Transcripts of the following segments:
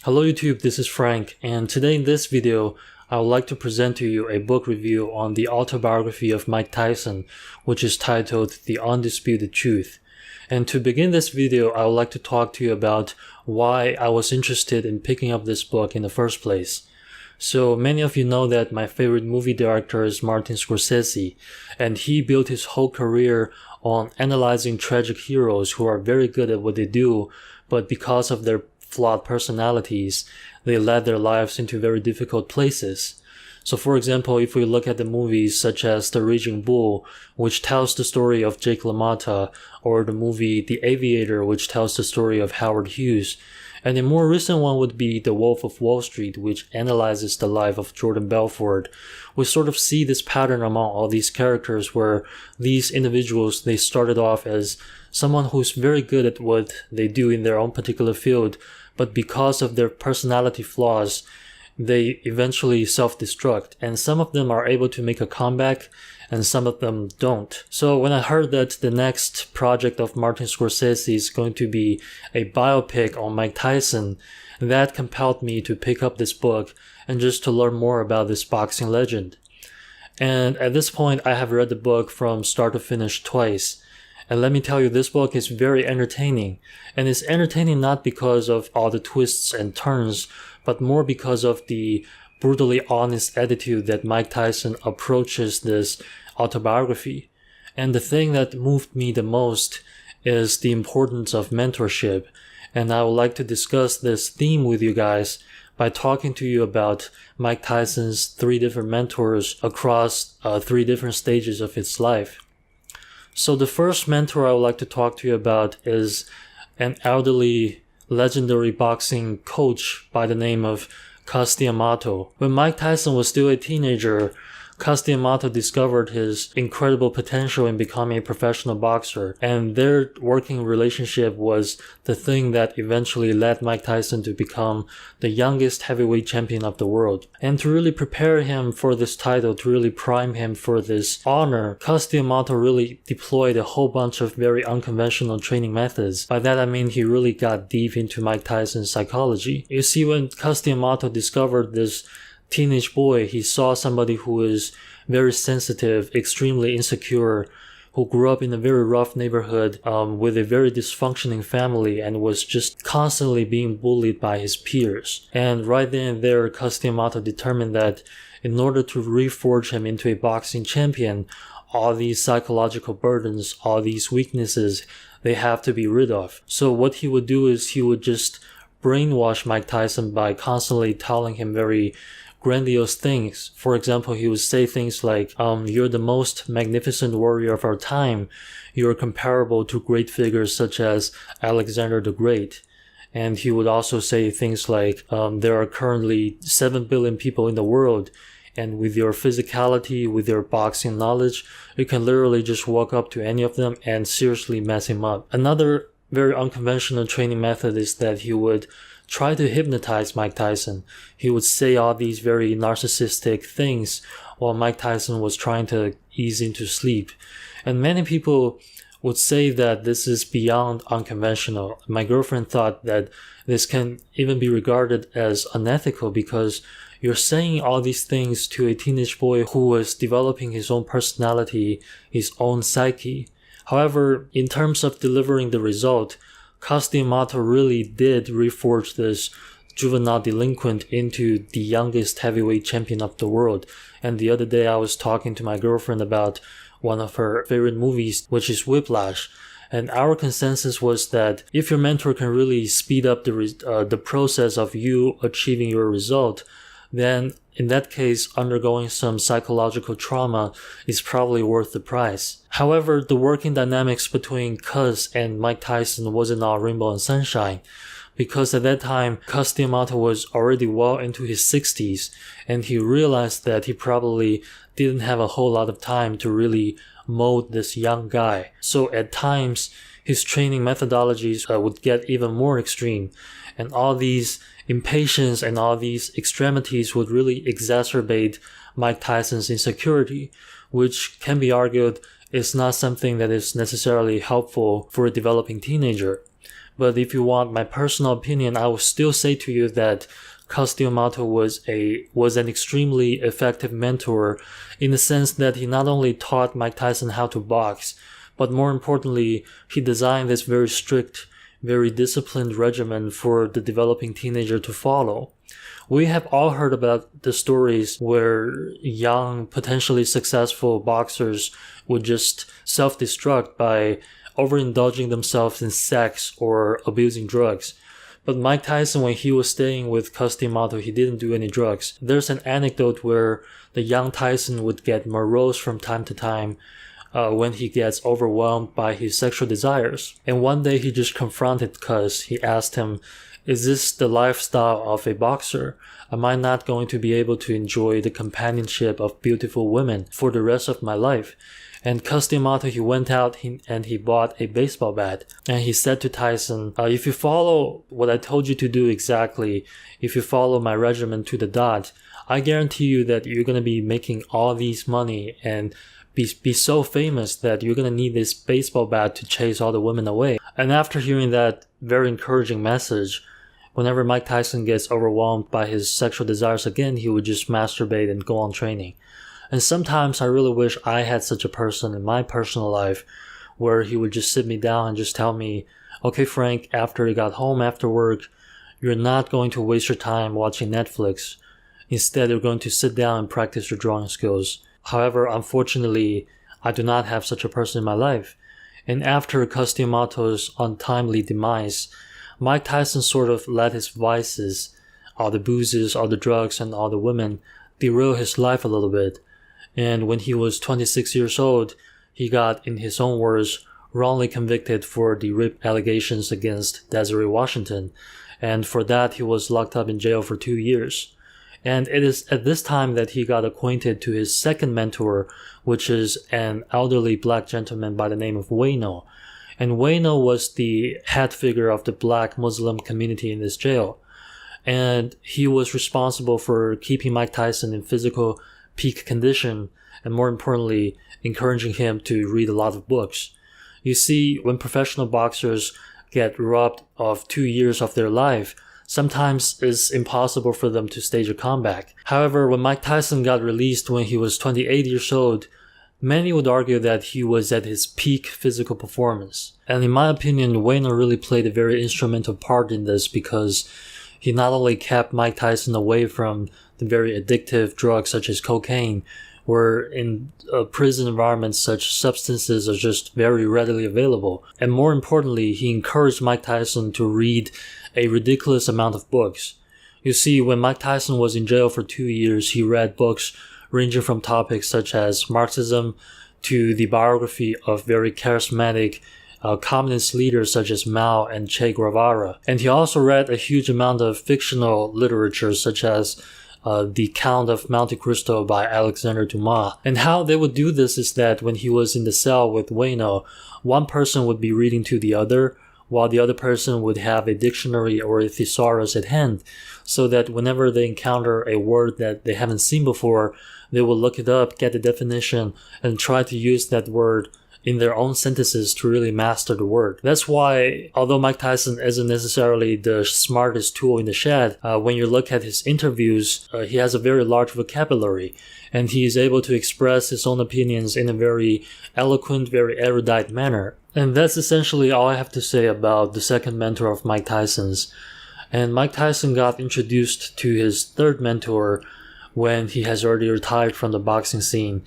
Hello YouTube, this is Frank, and today in this video, I would like to present to you a book review on the autobiography of Mike Tyson, which is titled The Undisputed Truth. And to begin this video, I would like to talk to you about why I was interested in picking up this book in the first place. So many of you know that my favorite movie director is Martin Scorsese, and he built his whole career on analyzing tragic heroes who are very good at what they do, but because of their flawed personalities, they led their lives into very difficult places. So for example, if we look at the movies such as The Raging Bull, which tells the story of Jake LaMotta, or the movie The Aviator, which tells the story of Howard Hughes, and a more recent one would be The Wolf of Wall Street, which analyzes the life of Jordan Belfort. We sort of see this pattern among all these characters where these individuals, they started off as someone who's very good at what they do in their own particular field, but because of their personality flaws, they eventually self-destruct, and some of them are able to make a comeback and some of them don't. So when I heard that the next project of Martin Scorsese is going to be a biopic on Mike Tyson, that compelled me to pick up this book and just to learn more about this boxing legend. And at this point, I have read the book from start to finish twice. And let me tell you, this book is very entertaining. And it's entertaining not because of all the twists and turns, but more because of the brutally honest attitude that Mike Tyson approaches this autobiography. And the thing that moved me the most is the importance of mentorship. And I would like to discuss this theme with you guys by talking to you about Mike Tyson's 3 different mentors across 3 different stages of his life. So the first mentor I would like to talk to you about is an elderly legendary boxing coach by the name of Cristo. When Mike Tyson was still a teenager, Cristo discovered his incredible potential in becoming a professional boxer, and their working relationship was the thing that eventually led Mike Tyson to become the youngest heavyweight champion of the world. And to really prepare him for this title, to really prime him for this honor, Cristo really deployed a whole bunch of very unconventional training methods. By that I mean he really got deep into Mike Tyson's psychology. You see, when Cristo discovered this teenage boy, he saw somebody who is very sensitive, extremely insecure, who grew up in a very rough neighborhood with a very dysfunctioning family and was just constantly being bullied by his peers. And right then and there, Cristo determined that in order to reforge him into a boxing champion, all these psychological burdens, all these weaknesses, they have to be rid of. So what he would do is he would just brainwash Mike Tyson by constantly telling him very grandiose things. For example, he would say things like, you're the most magnificent warrior of our time. You're comparable to great figures such as Alexander the Great. And he would also say things like, there are currently 7 billion people in the world, and with your physicality, with your boxing knowledge, you can literally just walk up to any of them and seriously mess him up. Another very unconventional training method is that he would try to hypnotize Mike Tyson. He would say all these very narcissistic things while Mike Tyson was trying to ease into sleep. And many people would say that this is beyond unconventional. My girlfriend thought that this can even be regarded as unethical because you're saying all these things to a teenage boy who was developing his own personality, his own psyche. However, in terms of delivering the result, Cristo really did reforge this juvenile delinquent into the youngest heavyweight champion of the world. And the other day I was talking to my girlfriend about one of her favorite movies, which is Whiplash. And our consensus was that if your mentor can really speed up the process of you achieving your result, then in that case, undergoing some psychological trauma is probably worth the price. However, the working dynamics between Cus and Mike Tyson wasn't all rainbow and sunshine, because at that time, Cristo was already well into his 60s, and he realized that he probably didn't have a whole lot of time to really mold this young guy. So at times, his training methodologies would get even more extreme, and all these impatience and all these extremities would really exacerbate Mike Tyson's insecurity, which can be argued is not something that is necessarily helpful for a developing teenager. But if you want my personal opinion, I will still say to you that Cristo was an extremely effective mentor in the sense that he not only taught Mike Tyson how to box, but more importantly, he designed this very strict, very disciplined regimen for the developing teenager to follow. We have all heard about the stories where young, potentially successful boxers would just self-destruct by overindulging themselves in sex or abusing drugs. But Mike Tyson, when he was staying with Cristo, he didn't do any drugs. There's an anecdote where the young Tyson would get morose from time to time when he gets overwhelmed by his sexual desires. And one day he just confronted Cus. He asked him, "Is this the lifestyle of a boxer? Am I not going to be able to enjoy the companionship of beautiful women for the rest of my life?" And Cristo, he went out and he bought a baseball bat. And he said to Tyson, if you follow what I told you to do exactly, if you follow my regimen to the dot, I guarantee you that you're going to be making all these money and be so famous that you're going to need this baseball bat to chase all the women away. And after hearing that very encouraging message, whenever Mike Tyson gets overwhelmed by his sexual desires again, he would just masturbate and go on training. And sometimes I really wish I had such a person in my personal life where he would just sit me down and just tell me, "Okay, Frank, after you got home after work, you're not going to waste your time watching Netflix. Instead, you're going to sit down and practice your drawing skills." However, unfortunately, I do not have such a person in my life. And after Cristo's untimely demise, Mike Tyson sort of let his vices, all the boozes, all the drugs, and all the women, derail his life a little bit. And when he was 26 years old, he got, in his own words, wrongly convicted for the rape allegations against Desiree Washington. And for that, he was locked up in jail for 2 years. And it is at this time that he got acquainted to his second mentor, which is an elderly black gentleman by the name of Wayno. And Wayno was the head figure of the black Muslim community in this jail. And he was responsible for keeping Mike Tyson in physical peak condition, and more importantly, encouraging him to read a lot of books. You see, when professional boxers get robbed of 2 years of their life, sometimes it's impossible for them to stage a comeback. However, when Mike Tyson got released when he was 28 years old, many would argue that he was at his peak physical performance. And in my opinion, Wayno really played a very instrumental part in this because he not only kept Mike Tyson away from the very addictive drugs such as cocaine, where in a prison environment such substances are just very readily available. And more importantly, he encouraged Mike Tyson to read a ridiculous amount of books. You see, when Mike Tyson was in jail for 2 years, he read books ranging from topics such as Marxism to the biography of very charismatic communist leaders such as Mao and Che Guevara. And he also read a huge amount of fictional literature such as The Count of Monte Cristo by Alexander Dumas. And how they would do this is that when he was in the cell with Wayno, one person would be reading to the other, while the other person would have a dictionary or a thesaurus at hand, so that whenever they encounter a word that they haven't seen before, they will look it up, get the definition, and try to use that word in their own sentences to really master the word. That's why, although Mike Tyson isn't necessarily the smartest tool in the shed, when you look at his interviews, he has a very large vocabulary, and he is able to express his own opinions in a very eloquent, very erudite manner. And that's essentially all I have to say about the second mentor of Mike Tyson's. And Mike Tyson got introduced to his third mentor when he has already retired from the boxing scene,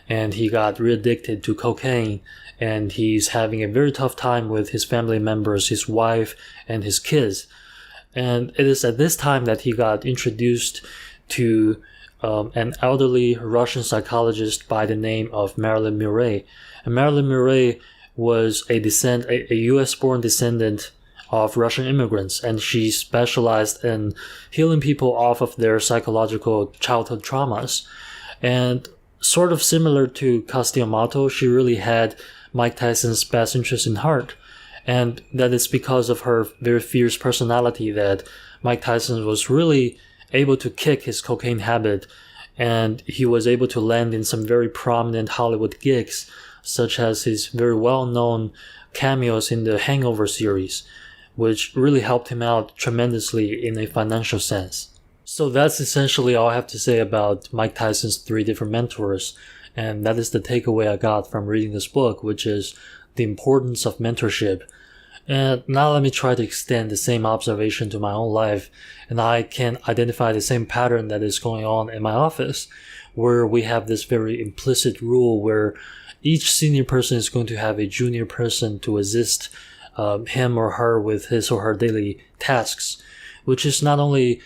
and he got re-addicted to cocaine, and he's having a very tough time with his family members, his wife, and his kids. And it is at this time that he got introduced to an elderly Russian psychologist by the name of Marilyn Murray. And Marilyn Murray was a US-born descendant of Russian immigrants, and she specialized in healing people off of their psychological childhood traumas. And sort of similar to Cristo, she really had Mike Tyson's best interest in heart. And that is because of her very fierce personality that Mike Tyson was really able to kick his cocaine habit, and he was able to land in some very prominent Hollywood gigs, such as his very well-known cameos in the Hangover series. which really helped him out tremendously in a financial sense. So that's essentially all I have to say about Mike Tyson's 3 different mentors, and that is the takeaway I got from reading this book, which is the importance of mentorship. And now let me try to extend the same observation to my own life, and I can identify the same pattern that is going on in my office, where we have this very implicit rule where each senior person is going to have a junior person to assist him or her with his or her daily tasks, which is not only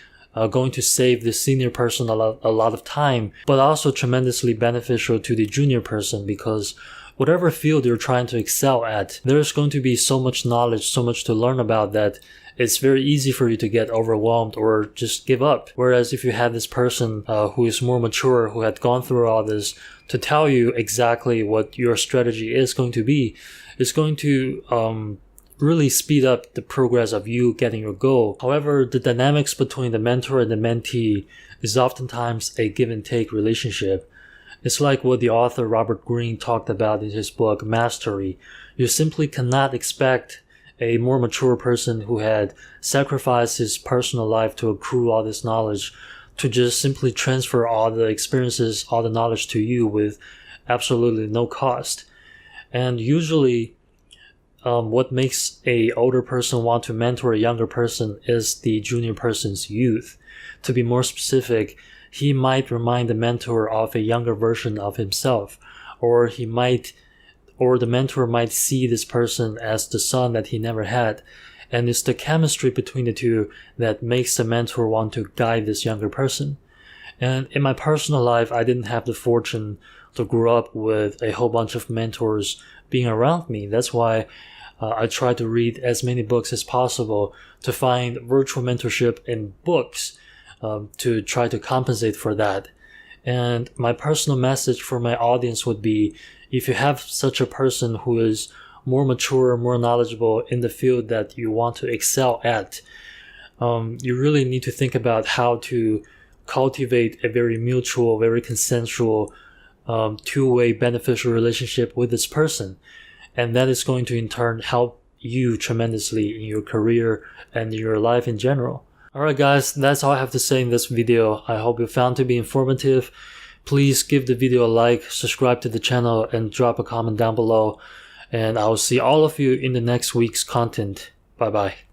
going to save the senior person a lot of time, but also tremendously beneficial to the junior person, because whatever field you're trying to excel at, there's going to be so much knowledge, so much to learn about that it's very easy for you to get overwhelmed or just give up. Whereas if you had this person who is more mature, who had gone through all this, to tell you exactly what your strategy is going to be, it's going to really speed up the progress of you getting your goal. However, the dynamics between the mentor and the mentee is oftentimes a give and take relationship. It's like what the author Robert Greene talked about in his book Mastery. You simply cannot expect a more mature person who had sacrificed his personal life to accrue all this knowledge to just simply transfer all the experiences, all the knowledge to you with absolutely no cost. And usually, what makes a older person want to mentor a younger person is the junior person's youth. To be more specific, he might remind the mentor of a younger version of himself, or the mentor might see this person as the son that he never had. And it's the chemistry between the two that makes the mentor want to guide this younger person. And in my personal life, I didn't have the fortune to grow up with a whole bunch of mentors being around me. That's why I try to read as many books as possible to find virtual mentorship in books to try to compensate for that. And my personal message for my audience would be, if you have such a person who is more mature, more knowledgeable in the field that you want to excel at, you really need to think about how to cultivate a very mutual, very consensual, two-way beneficial relationship with this person. And that is going to in turn help you tremendously in your career and in your life in general. Alright guys, that's all I have to say in this video. I hope you found it to be informative. Please give the video a like, subscribe to the channel, and drop a comment down below. And I will see all of you in the next week's content. Bye bye.